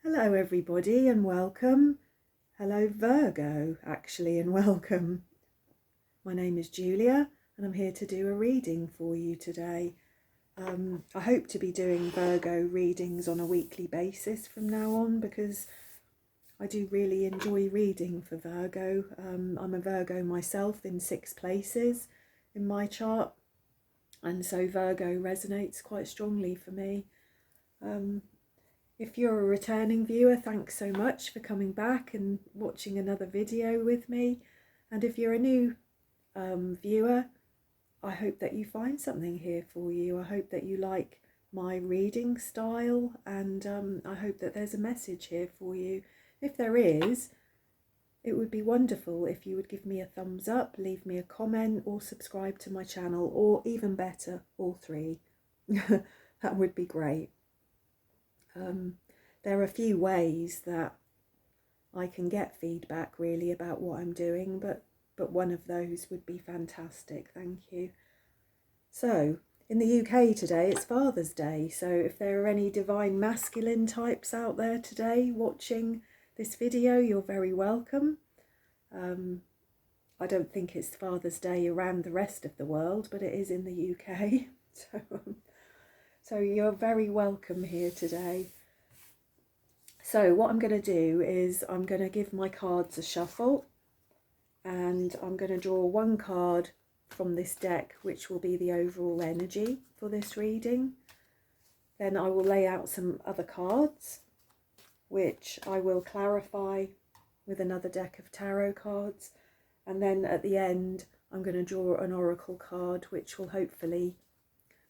Hello everybody and welcome. Hello Virgo actually and welcome. My name is Julia and I'm here to do a reading for you today. I hope to be doing Virgo readings on a weekly basis from now on because I do really enjoy reading for Virgo. I'm a Virgo myself in 6 places in my chart, and so Virgo resonates quite strongly for me. If you're a returning viewer, thanks so much for coming back and watching another video with me. And if you're a new viewer, I hope that you find something here for you. I hope that you like my reading style, and I hope that there's a message here for you. If there is, it would be wonderful if you would give me a thumbs up, leave me a comment, or subscribe to my channel, or even better, all 3. That would be great. There are a few ways that I can get feedback really about what I'm doing, but one of those would be fantastic. Thank you. So in the UK today it's Father's Day, so if there are any divine masculine types out there today watching this video, you're very welcome. I don't think it's Father's Day around the rest of the world, but it is in the UK. So you're very welcome here today. So what I'm going to do is I'm going to give my cards a shuffle, and I'm going to draw one card from this deck, which will be the overall energy for this reading. Then I will lay out some other cards, which I will clarify with another deck of tarot cards. And then at the end, I'm going to draw an oracle card, which will hopefully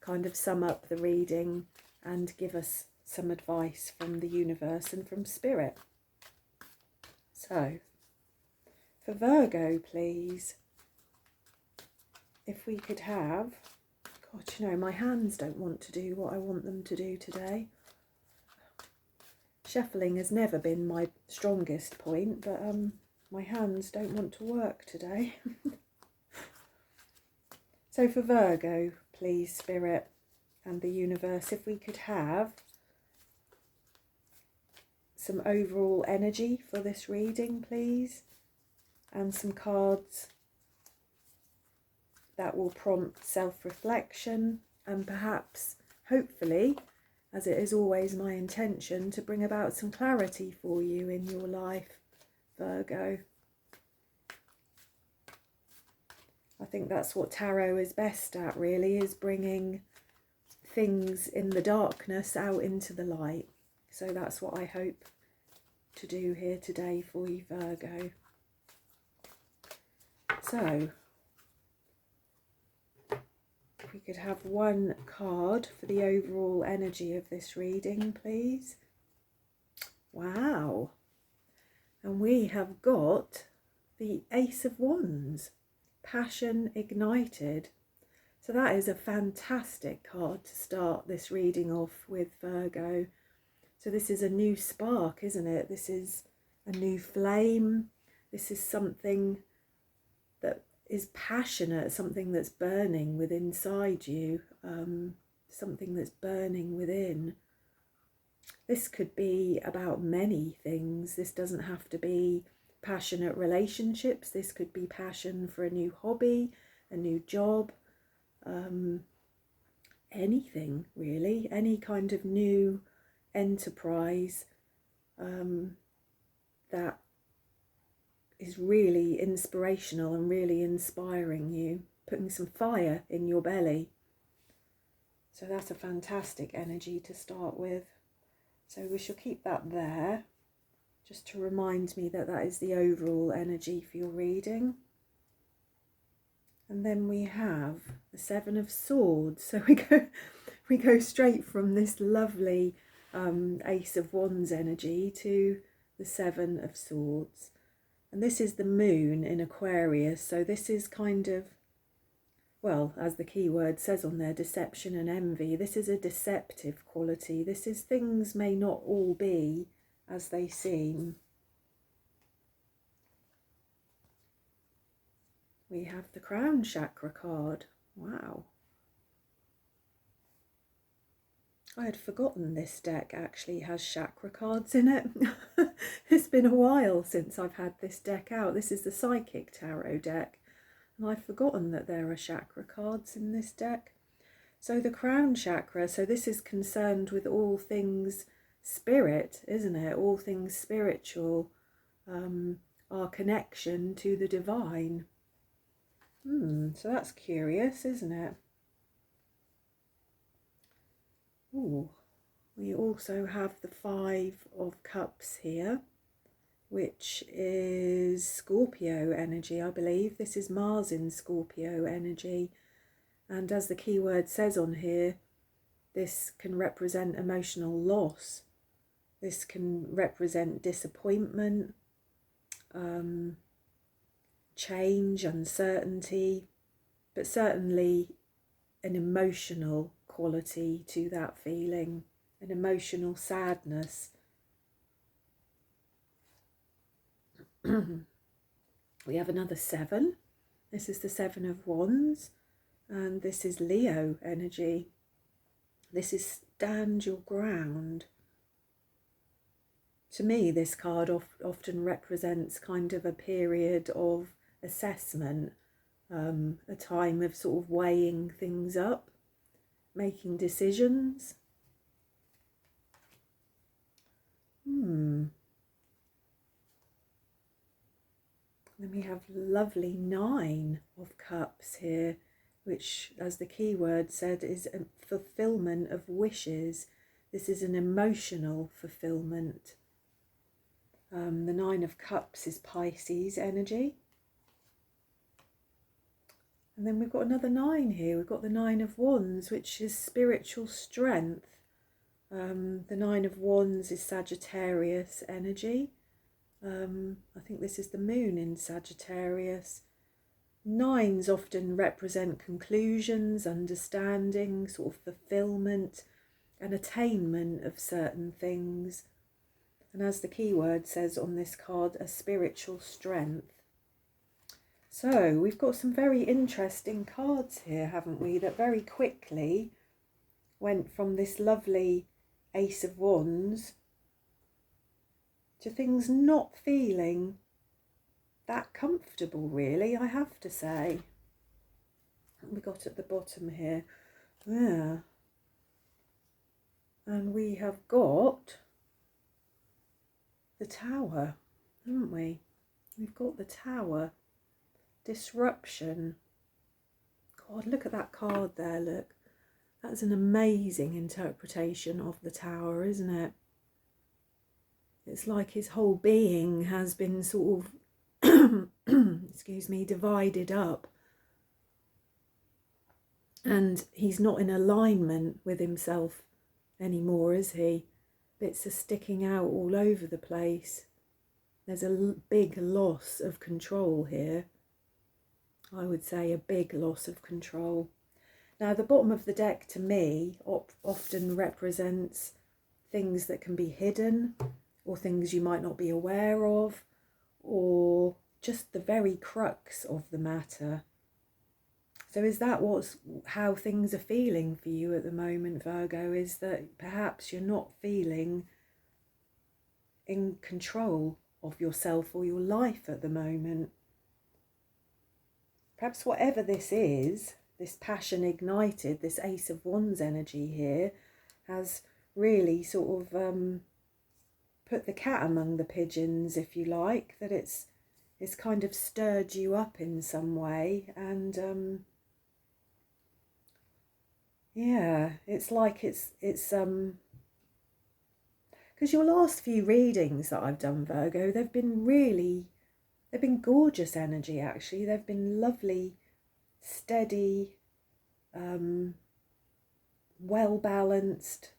kind of sum up the reading and give us some advice from the universe and from spirit. So, for Virgo, please, if we could have, God, you know, my hands don't want to do what I want them to do today. Shuffling has never been my strongest point, but my hands don't want to work today. So for Virgo, please, Spirit and the universe, if we could have some overall energy for this reading, please, and some cards that will prompt self-reflection and perhaps, hopefully, as it is always my intention, to bring about some clarity for you in your life, Virgo. I think that's what tarot is best at, really, is bringing things in the darkness out into the light. So that's what I hope to do here today for you, Virgo. So, if we could have one card for the overall energy of this reading, please. Wow. And we have got the Ace of Wands. Passion ignited. So that is a fantastic card to start this reading off with, Virgo. So this is a new spark, isn't it? This is a new flame. This is something that is passionate, something that's burning within inside you, something that's burning within. This could be about many things. This doesn't have to be passionate relationships. This could be passion for a new hobby, a new job, anything really, any kind of new enterprise that is really inspirational and really inspiring you, putting some fire in your belly. So that's a fantastic energy to start with. So we shall keep that there, just to remind me that that is the overall energy for your reading. And then we have the Seven of Swords. So we go straight from this lovely Ace of Wands energy to the Seven of Swords. And this is the moon in Aquarius. So this is kind of, well, as the keyword says on there, deception and envy. This is a deceptive quality. This is things may not all be as they seem. We have the Crown Chakra card. Wow. I had forgotten this deck actually has chakra cards in it. It's been a while since I've had this deck out. This is the Psychic Tarot deck, and I've forgotten that there are chakra cards in this deck. So the crown chakra, so this is concerned with all things spirit, isn't it? All things spiritual, our connection to the divine. So that's curious, isn't it? Ooh, we also have the Five of Cups here, which is Scorpio energy, I believe. This is Mars in Scorpio energy. And as the keyword says on here, this can represent emotional loss. This can represent disappointment, change, uncertainty, but certainly an emotional quality to that feeling, an emotional sadness. We have another 7. This is the 7 of Wands, and this is Leo energy. This is stand your ground. To me, this card often represents kind of a period of assessment, a time of sort of weighing things up, making decisions. Then we have lovely 9 of Cups here, which, as the keyword said, is a fulfillment of wishes. This is an emotional fulfillment. The 9 of Cups is Pisces energy. And then we've got another 9 here. We've got the 9 of Wands, which is spiritual strength. The 9 of Wands is Sagittarius energy. I think this is the moon in Sagittarius. 9s often represent conclusions, understanding, sort of fulfillment and attainment of certain things. And as the keyword says on this card, a spiritual strength. So we've got some very interesting cards here, haven't we, that very quickly went from this lovely Ace of Wands to things not feeling that comfortable, really, I have to say. What we got at the bottom here? Yeah. And we have got the Tower, haven't we? We've got the Tower. Disruption. God, look at that card there, look. That's an amazing interpretation of the Tower, isn't it? It's like his whole being has been sort of, excuse me, divided up. And he's not in alignment with himself anymore, is he? Bits are sticking out all over the place. There's a big loss of control here. I would say a big loss of control. Now, the bottom of the deck, to me, often represents things that can be hidden, or things you might not be aware of, or just the very crux of the matter. So is that how things are feeling for you at the moment, Virgo? Is that perhaps you're not feeling in control of yourself or your life at the moment? Perhaps whatever this is, this passion ignited, this Ace of Wands energy here, has really sort of put the cat among the pigeons, if you like, that it's kind of stirred you up in some way. And yeah, it's like it's because your last few readings that I've done, Virgo, they've been gorgeous energy, actually. They've been lovely, steady, well-balanced,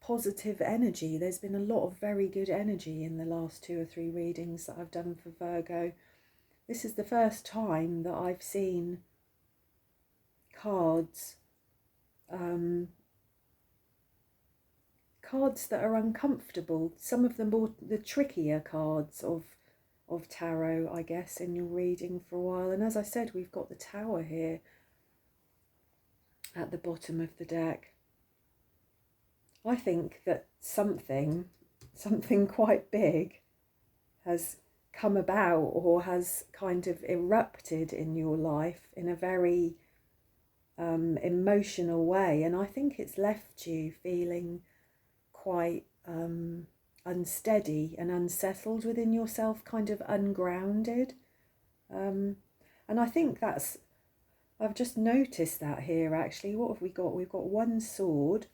positive energy. There's been a lot of very good energy in the last 2 or 3 readings that I've done for Virgo. This is the first time that I've seen cards that are uncomfortable. Some of them more the trickier cards of tarot, I guess, in your reading for a while. And as I said, we've got the Tower here at the bottom of the deck. I think that something quite big has come about or has kind of erupted in your life in a very emotional way, and I think it's left you feeling quite unsteady and unsettled within yourself, kind of ungrounded, and I think I've just noticed that here actually. What have we got? We've got one sword,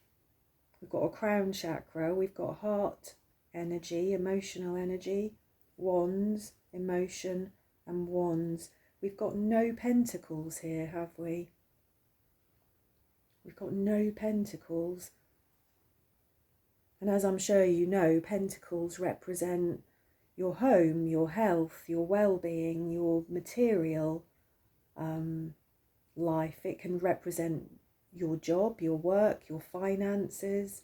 we've got a crown chakra, we've got heart energy, emotional energy, wands, emotion, and wands. We've got no pentacles here, have we? We've got no pentacles. And as I'm sure you know, pentacles represent your home, your health, your well-being, your material life. It can represent your job, your work, your finances,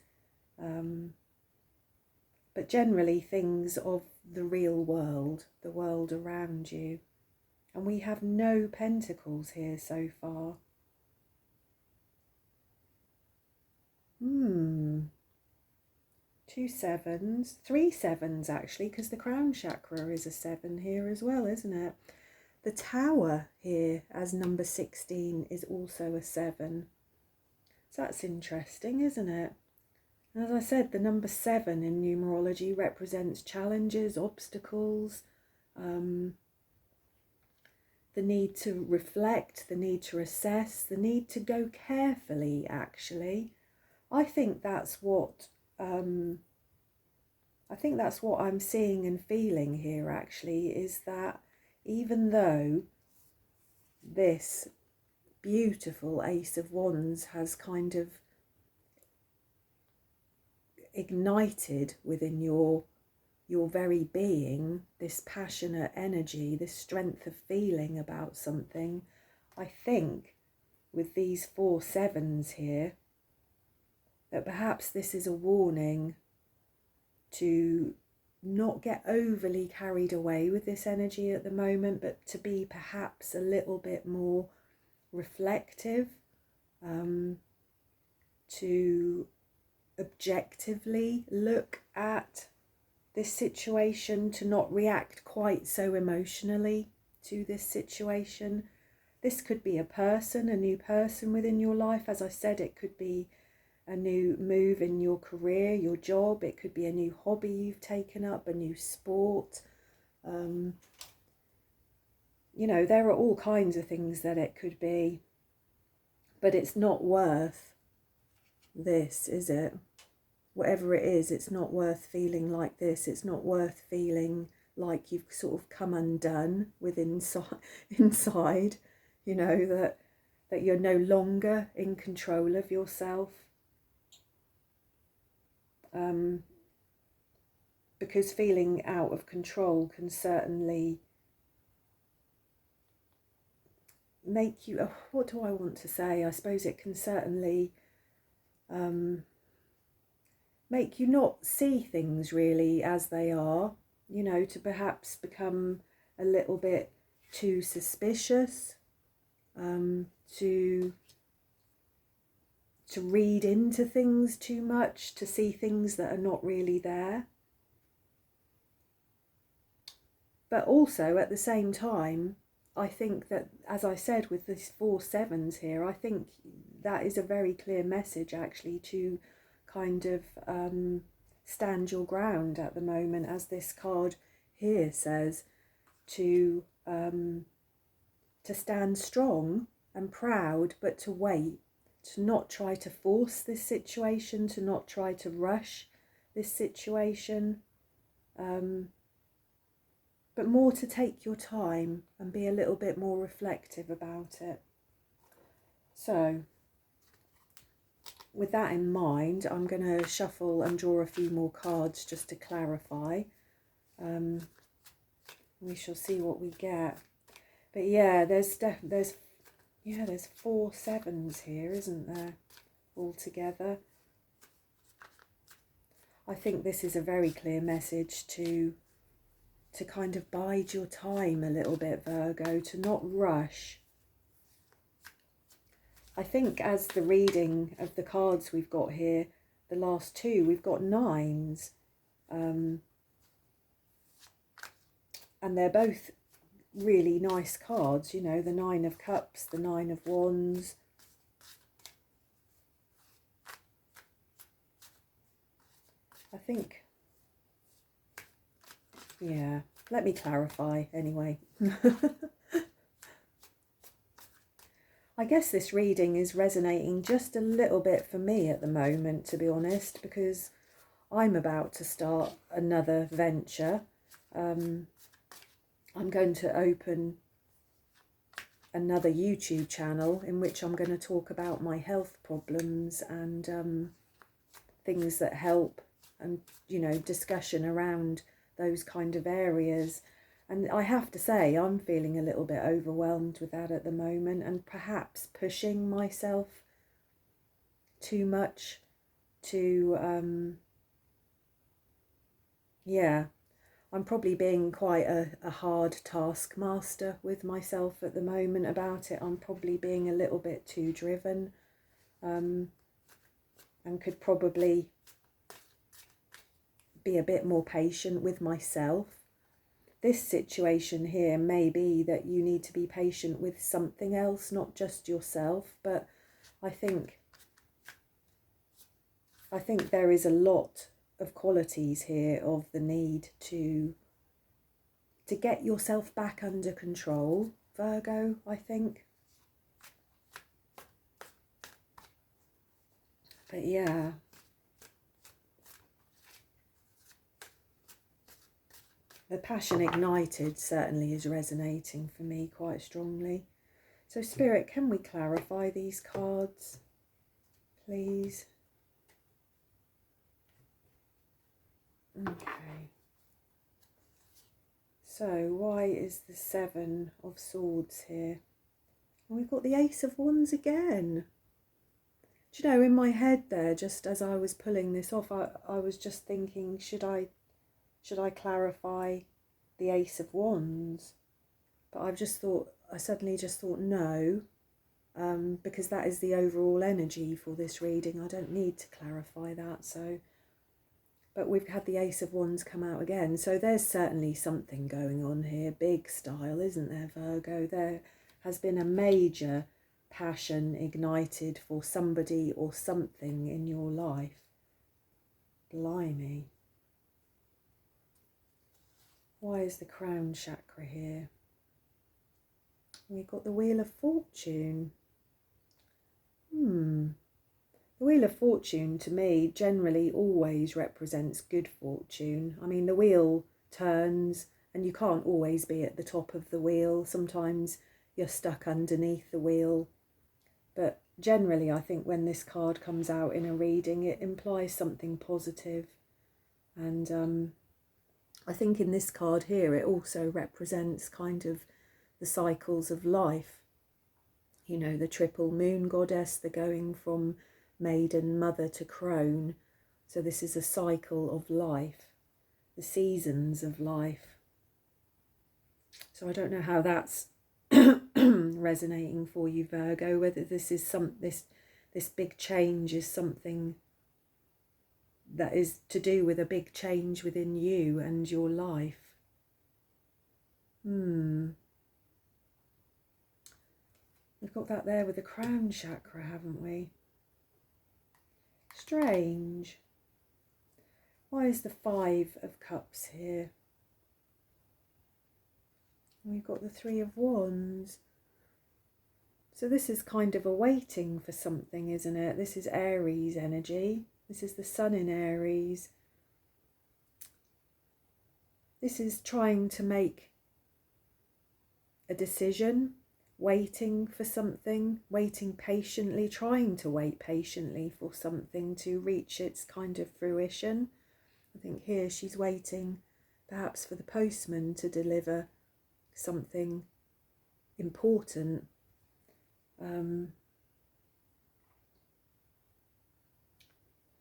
but generally things of the real world, the world around you. And we have no pentacles here so far. Two sevens, three sevens actually, because the crown chakra is a 7 here as well, isn't it? The tower here as number 16 is also a 7. So that's interesting, isn't it? And as I said, the number 7 in numerology represents challenges, obstacles, the need to reflect, the need to assess, the need to go carefully, actually. I think that's what I'm seeing and feeling here, actually, is that even though this beautiful Ace of Wands has kind of ignited within your very being this passionate energy, this strength of feeling about something, I think with these 4 sevens here, that perhaps this is a warning to not get overly carried away with this energy at the moment, but to be perhaps a little bit more reflective, to objectively look at this situation, to not react quite so emotionally to this situation. This could be a person, a new person within your life. As I said, it could be a new move in your career, your job. It could be a new hobby you've taken up, a new sport. You know, there are all kinds of things that it could be, but it's not worth this, is it? Whatever it is, it's not worth feeling like this. It's not worth feeling like you've sort of come undone inside, you know, that you're no longer in control of yourself. Because feeling out of control can certainly make you, what do I want to say? I suppose it can certainly make you not see things really as they are, you know, to perhaps become a little bit too suspicious, to read into things too much, to see things that are not really there. But also at the same time, I think that, as I said, with these 4 sevens here, I think that is a very clear message actually to kind of stand your ground at the moment, as this card here says, to stand strong and proud, but to wait, to not try to force this situation, to not try to rush this situation, but more to take your time and be a little bit more reflective about it. So with that in mind, I'm going to shuffle and draw a few more cards just to clarify. We shall see what we get. But yeah, there's 4 sevens here, isn't there, altogether? I think this is a very clear message to kind of bide your time a little bit, Virgo, to not rush. I think as the reading of the cards we've got here, the last two, we've got nines. And they're both really nice cards, you know, the Nine of Cups, the Nine of Wands. I think, yeah, let me clarify anyway. I guess this reading is resonating just a little bit for me at the moment, to be honest, because I'm about to start another venture. I'm going to open another YouTube channel in which I'm going to talk about my health problems and things that help, and, you know, discussion around those kind of areas. And I have to say, I'm feeling a little bit overwhelmed with that at the moment, and perhaps pushing myself too much to, yeah, I'm probably being quite a hard taskmaster with myself at the moment about it. I'm probably being a little bit too driven, and could probably be a bit more patient with myself. This situation here may be that you need to be patient with something else, not just yourself, but I think there is a lot of qualities here of the need to get yourself back under control, Virgo, I think. But yeah. The passion ignited certainly is resonating for me quite strongly. So Spirit, can we clarify these cards, please? Okay. So why is the Seven of Swords here? And we've got the Ace of Wands again. Do you know, in my head there, just as I was pulling this off, I was just thinking, should I clarify the Ace of Wands? But I suddenly just thought no, because that is the overall energy for this reading. I don't need to clarify that. So, but we've had the Ace of Wands come out again. So there's certainly something going on here, big style, isn't there, Virgo? There has been a major passion ignited for somebody or something in your life. Blimey. Why is the crown chakra here? We've got the Wheel of Fortune. The Wheel of Fortune to me generally always represents good fortune. I mean, the wheel turns and you can't always be at the top of the wheel. Sometimes you're stuck underneath the wheel. But generally, I think when this card comes out in a reading, it implies something positive. And I think in this card here, it also represents kind of the cycles of life. You know, the triple moon goddess, the going from maiden, mother to crone. So this is a cycle of life, the seasons of life. So I don't know how that's resonating for you, Virgo, whether this is this big change is something that is to do with a big change within you and your life. We've got that there with the crown chakra, haven't we? Strange. Why is the Five of Cups here? We've got the Three of Wands. So this is kind of a waiting for something, isn't it? This is Aries energy. This is the Sun in Aries. This is trying to make a decision, waiting for something, waiting patiently, trying to wait patiently for something to reach its kind of fruition. I think here she's waiting perhaps for the postman to deliver something important.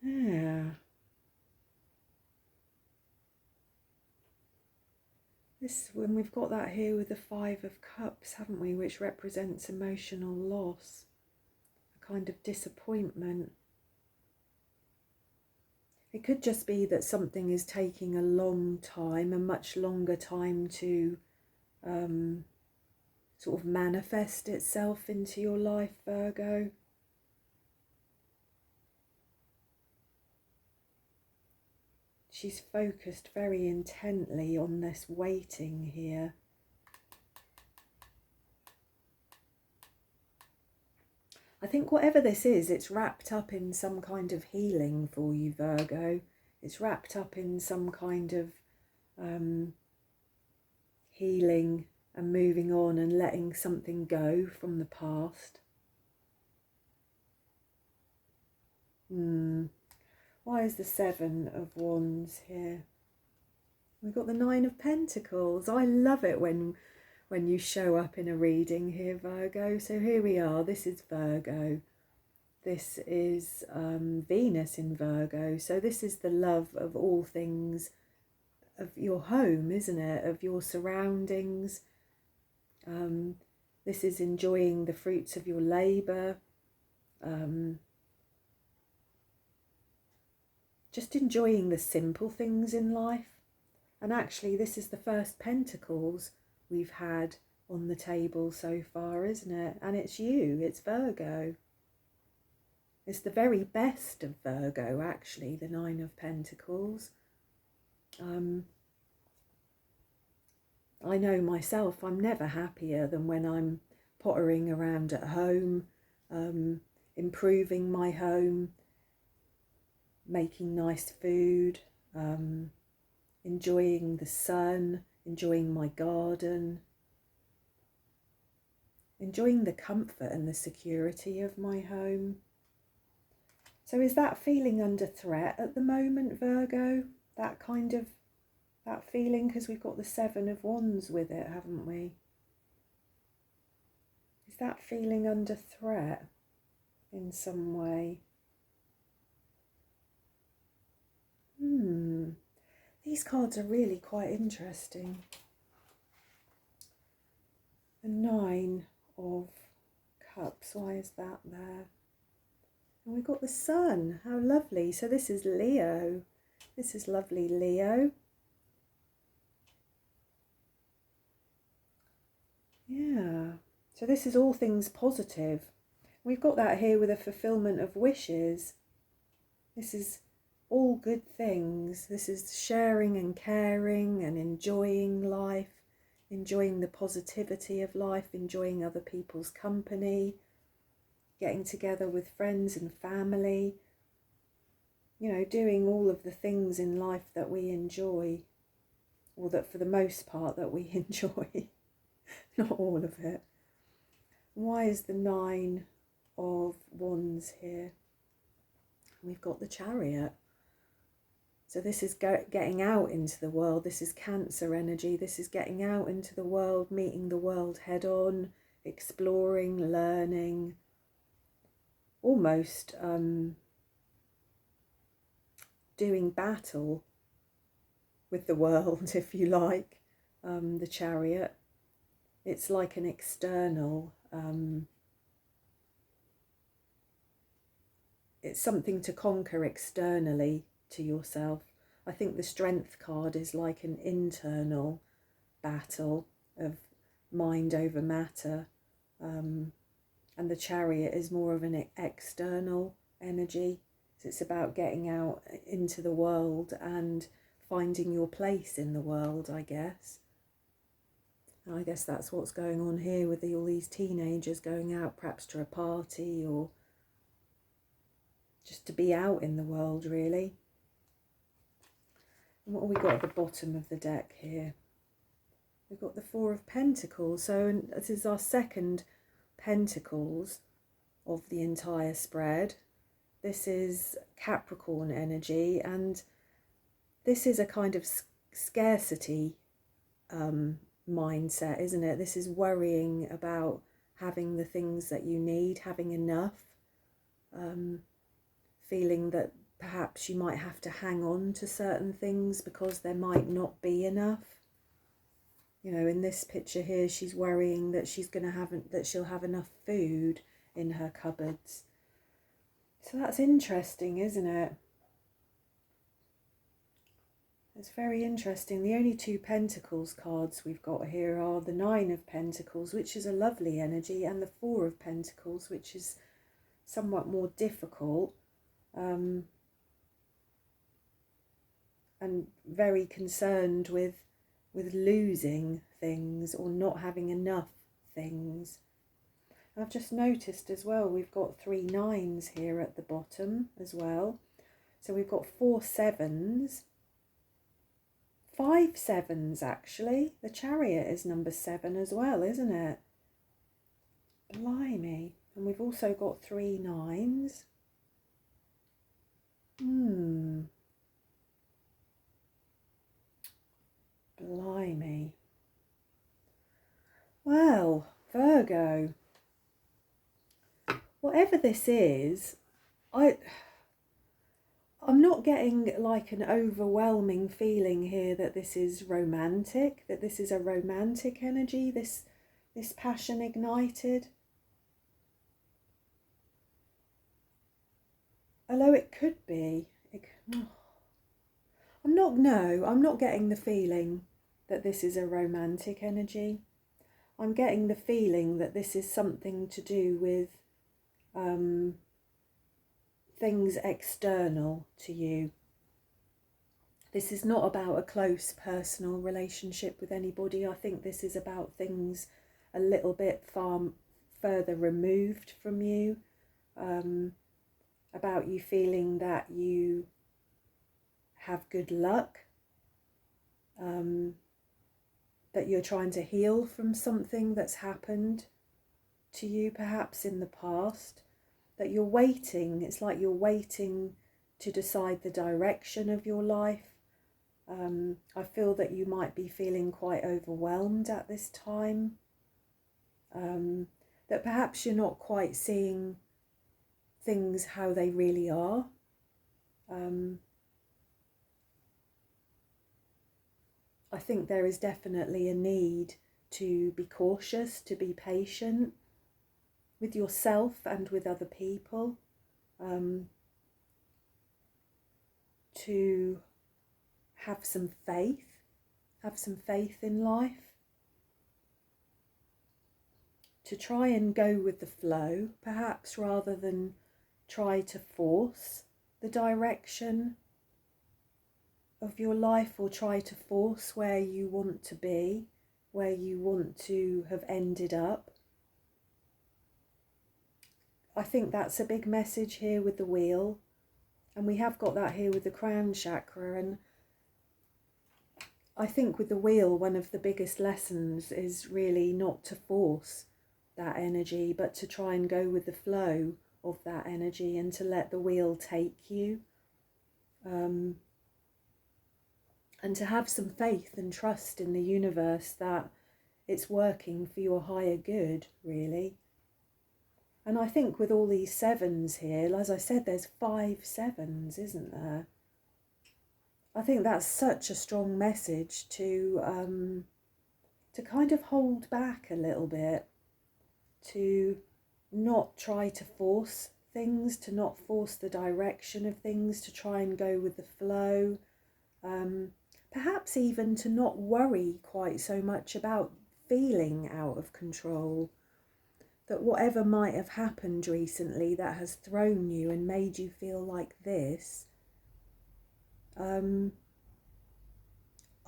Yeah. When we've got that here with the Five of Cups, haven't we, which represents emotional loss, a kind of disappointment. It could just be that something is taking a long time, a much longer time to sort of manifest itself into your life, Virgo. She's focused very intently on this waiting here. I think whatever this is, it's wrapped up in some kind of healing for you, Virgo. It's wrapped up in some kind of healing and moving on and letting something go from the past. Why is the Seven of Wands here? We've got the Nine of Pentacles. I love it when you show up in a reading here, Virgo. So here we are. This is Virgo. This is Venus in Virgo. So this is the love of all things, of your home, isn't it? Of your surroundings. This is enjoying the fruits of your labour. Just enjoying the simple things in life. And actually this is the first Pentacles we've had on the table so far, isn't it? And it's you, it's Virgo. It's the very best of Virgo, actually, the Nine of Pentacles. I know myself, I'm never happier than when I'm pottering around at home, improving my home, making nice food, enjoying the sun, enjoying my garden, enjoying the comfort and the security of my home. So is that feeling under threat at the moment, Virgo? That feeling, because we've got the Seven of Wands with it, haven't we? Is that feeling under threat in some way? These cards are really quite interesting. The Nine of Cups, why is that there? And we've got the Sun, how lovely. So this is Leo. This is lovely Leo. Yeah, so this is all things positive. We've got that here with a fulfillment of wishes. This is all good things. This is sharing and caring and enjoying life, enjoying the positivity of life, enjoying other people's company, getting together with friends and family, you know, doing all of the things in life that we enjoy, or that for the most part that we enjoy, not all of it. Why is the Nine of Wands here? We've got the Chariot. So this is getting out into the world. This is Cancer energy. This is getting out into the world, meeting the world head on, exploring, learning, almost doing battle with the world, if you like. The Chariot. It's like an external, it's something to conquer externally to yourself. I think the Strength card is like an internal battle of mind over matter, and the Chariot is more of an external energy. So it's about getting out into the world and finding your place in the world, I guess. And I guess that's what's going on here with all these teenagers going out perhaps to a party or just to be out in the world, really. And what have we got at the bottom of the deck here? We've got the Four of Pentacles. So this is our second Pentacles of the entire spread. This is Capricorn energy, and this is a kind of scarcity mindset, isn't it? This is worrying about having the things that you need, having enough, feeling that perhaps you might have to hang on to certain things because there might not be enough. You know, in this picture here, she's worrying that she'll have enough food in her cupboards. So that's interesting, isn't it? It's very interesting. The only two Pentacles cards we've got here are the Nine of Pentacles, which is a lovely energy, and the Four of Pentacles, which is somewhat more difficult and very concerned with losing things or not having enough things. I've just noticed as well we've got 3 nines here at the bottom as well. So we've got 4 sevens, 5 sevens actually. The Chariot is number 7 as well, isn't it? Blimey. And we've also got 3 nines. Blimey. Well, Virgo, whatever this is, I'm not getting like an overwhelming feeling here that this is romantic, that this is a romantic energy, this passion ignited. Although it could be. I'm not getting the feeling that this is a romantic energy. I'm getting the feeling that this is something to do with things external to you. This is not about a close personal relationship with anybody. I think this is about things a little bit further removed from you, about you feeling that you have good luck, that you're trying to heal from something that's happened to you perhaps in the past, that you're waiting. It's like you're waiting to decide the direction of your life. I feel that you might be feeling quite overwhelmed at this time, that perhaps you're not quite seeing things how they really are. I think there is definitely a need to be cautious, to be patient with yourself and with other people, to have some faith in life, to try and go with the flow, perhaps, rather than try to force the direction of your life, or try to force where you want to be, where you want to have ended up. I think that's a big message here with the wheel, and we have got that here with the crown chakra. And I think with the wheel, one of the biggest lessons is really not to force that energy, but to try and go with the flow of that energy and to let the wheel take you, and to have some faith and trust in the universe that it's working for your higher good, really. And I think with all these sevens here, as I said, there's 5 sevens, isn't there? I think that's such a strong message to kind of hold back a little bit, to not try to force things, to not force the direction of things, to try and go with the flow. Perhaps even to not worry quite so much about feeling out of control. That whatever might have happened recently that has thrown you and made you feel like this, I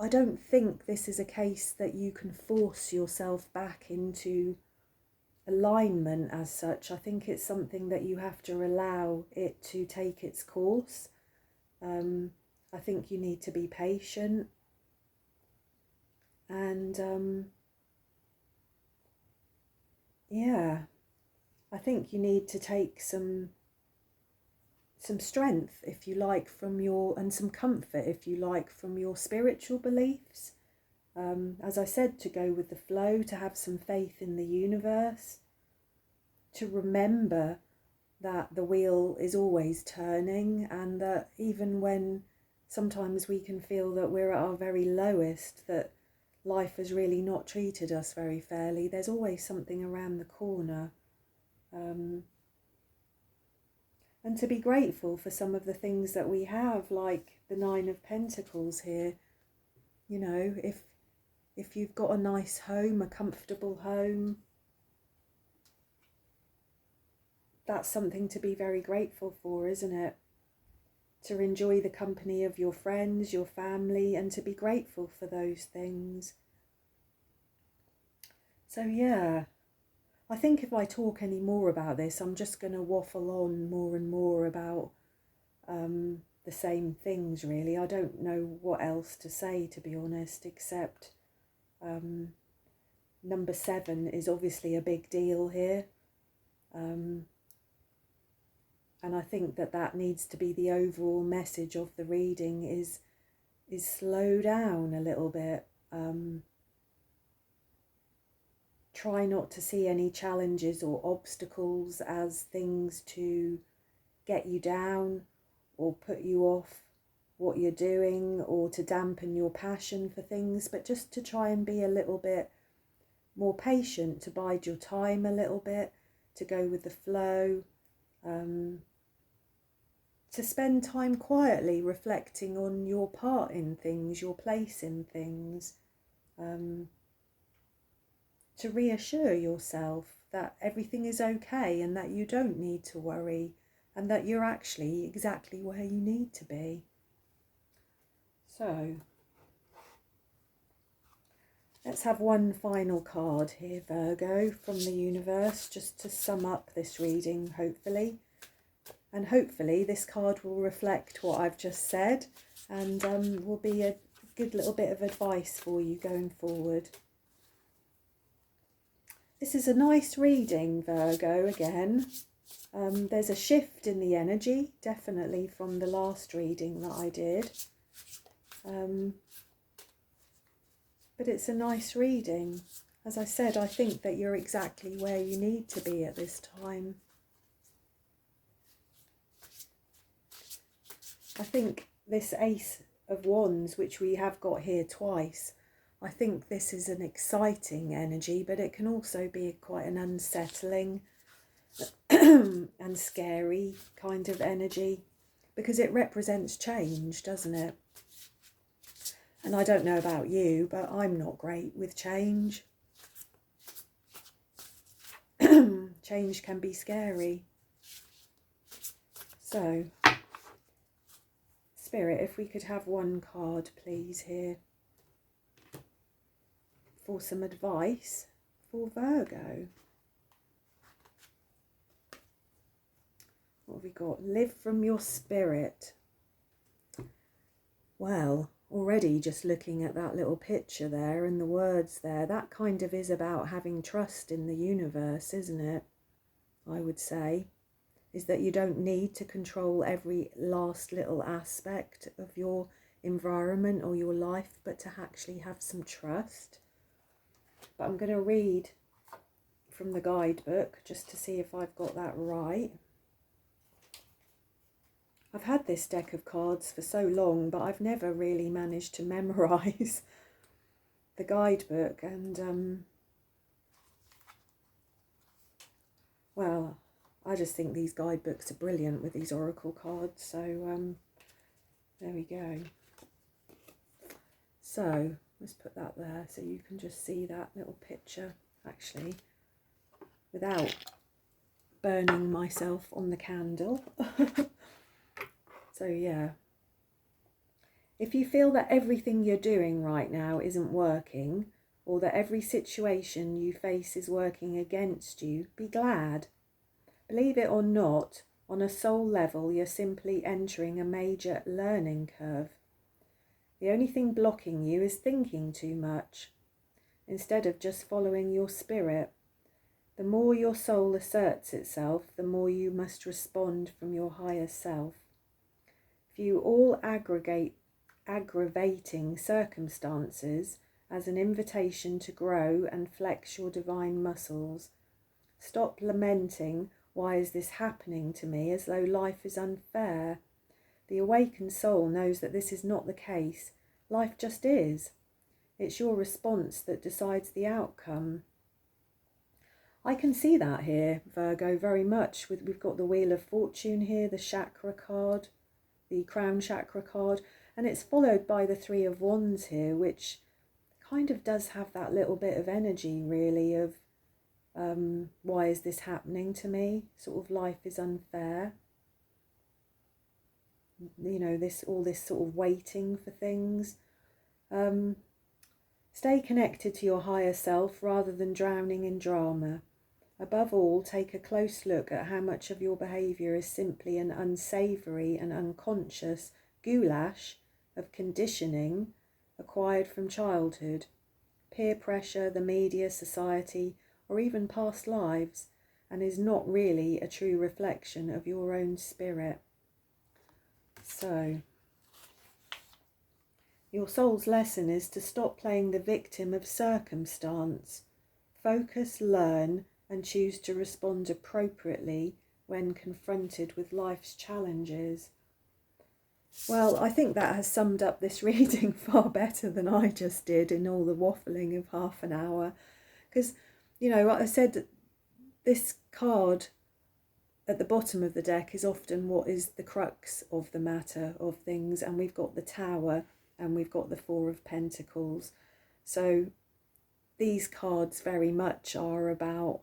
don't think this is a case that you can force yourself back into alignment as such. I think it's something that you have to allow it to take its course. I think you need to be patient, and yeah, I think you need to take some strength, if you like, from your, and some comfort, if you like, from your spiritual beliefs. As I said, to go with the flow, to have some faith in the universe, to remember that the wheel is always turning, and that even when sometimes we can feel that we're at our very lowest, that life has really not treated us very fairly, there's always something around the corner. and to be grateful for some of the things that we have, like the Nine of Pentacles here. You know, if you've got a nice home, a comfortable home, that's something to be very grateful for, isn't it? To enjoy the company of your friends, your family, and to be grateful for those things. So yeah, I think if I talk any more about this, I'm just going to waffle on more and more about the same things, really. I don't know what else to say, to be honest, except number 7 is obviously a big deal here. And I think that needs to be the overall message of the reading, is slow down a little bit. Try not to see any challenges or obstacles as things to get you down or put you off what you're doing, or to dampen your passion for things, but just to try and be a little bit more patient, to bide your time a little bit, to go with the flow, to spend time quietly reflecting on your part in things, your place in things, to reassure yourself that everything is okay and that you don't need to worry and that you're actually exactly where you need to be. So, let's have one final card here, Virgo, from the universe, just to sum up this reading, hopefully. And hopefully this card will reflect what I've just said, and will be a good little bit of advice for you going forward. This is a nice reading, Virgo, again. There's a shift in the energy, definitely, from the last reading that I did. But it's a nice reading. As I said, I think that you're exactly where you need to be at this time. I think this Ace of Wands, which we have got here twice, I think this is an exciting energy, but it can also be quite an unsettling and scary kind of energy, because it represents change, doesn't it? And I don't know about you, but I'm not great with change. Change can be scary. So, Spirit, if we could have one card, please, here, for some advice for Virgo. What have we got? Live from your spirit. Well, already just looking at that little picture there and the words there, that kind of is about having trust in the universe, isn't it? I would say, is that you don't need to control every last little aspect of your environment or your life, but to actually have some trust. But I'm going to read from the guidebook just to see if I've got that right. I've had this deck of cards for so long, but I've never really managed to memorise the guidebook, and well, I just think these guidebooks are brilliant with these oracle cards, so there we go. So let's put that there so you can just see that little picture, actually, without burning myself on the candle. So yeah, if you feel that everything you're doing right now isn't working, or that every situation you face is working against you, be glad. Believe it or not, on a soul level, you're simply entering a major learning curve. The only thing blocking you is thinking too much, instead of just following your spirit. The more your soul asserts itself, the more you must respond from your higher self. View all aggravating circumstances as an invitation to grow and flex your divine muscles. Stop lamenting, why is this happening to me, as though life is unfair. The awakened soul knows that this is not the case. Life just is. It's your response that decides the outcome. I can see that here, Virgo, very much. We've got the Wheel of Fortune here, the chakra card, the crown chakra card, and it's followed by the Three of Wands here, which kind of does have that little bit of energy, really, of why is this happening to me? Sort of life is unfair. You know, all this sort of waiting for things. Stay connected to your higher self rather than drowning in drama. Above all, take a close look at how much of your behaviour is simply an unsavoury and unconscious goulash of conditioning acquired from childhood, peer pressure, the media, society, or even past lives, and is not really a true reflection of your own spirit. So, your soul's lesson is to stop playing the victim of circumstance. Focus, learn, and choose to respond appropriately when confronted with life's challenges. Well, I think that has summed up this reading far better than I just did in all the waffling of half an hour. Because, you know, like I said, this card at the bottom of the deck is often what is the crux of the matter of things, and we've got the Tower and we've got the Four of Pentacles. So these cards very much are about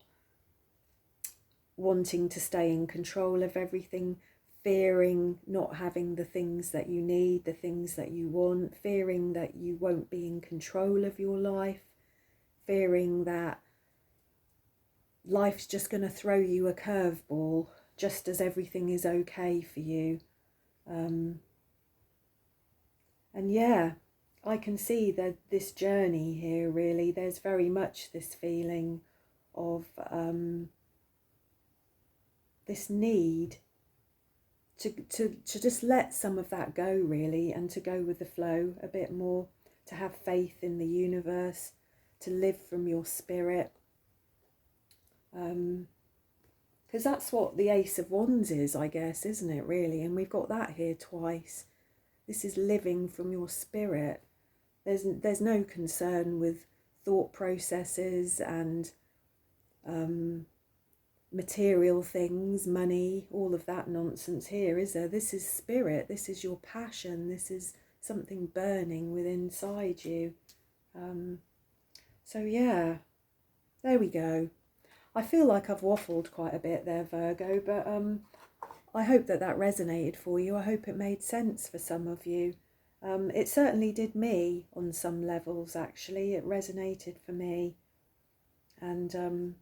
wanting to stay in control of everything, fearing not having the things that you need, the things that you want, fearing that you won't be in control of your life, fearing that life's just going to throw you a curveball just as everything is okay for you. And yeah, I can see that this journey here, really, there's very much this feeling of this need to just let some of that go, really, and to go with the flow a bit more, to have faith in the universe, to live from your spirit. Because that's what the Ace of Wands is, I guess, isn't it, really? And we've got that here twice. This is living from your spirit. There's no concern with thought processes and material things, money, all of that nonsense here, is there? This is spirit. This is your passion. This is something burning within inside you. So yeah, there we go. I feel like I've waffled quite a bit there, Virgo, but I hope that resonated for you. I hope it made sense for some of you. It certainly did me on some levels, actually. It resonated for me. And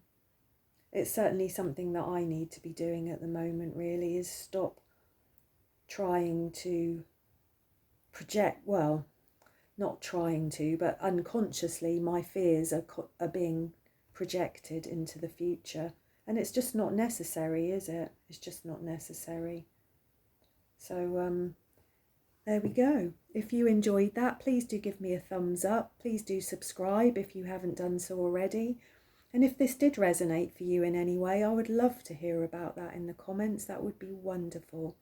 it's certainly something that I need to be doing at the moment, really, is stop trying to project, well, not trying to, but unconsciously my fears are being projected into the future. And it's just not necessary, is it? It's just not necessary. So there we go. If you enjoyed that, please do give me a thumbs up. Please do subscribe if you haven't done so already. And if this did resonate for you in any way, I would love to hear about that in the comments. That would be wonderful.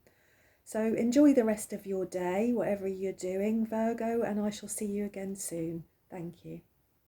So enjoy the rest of your day, whatever you're doing, Virgo, and I shall see you again soon. Thank you.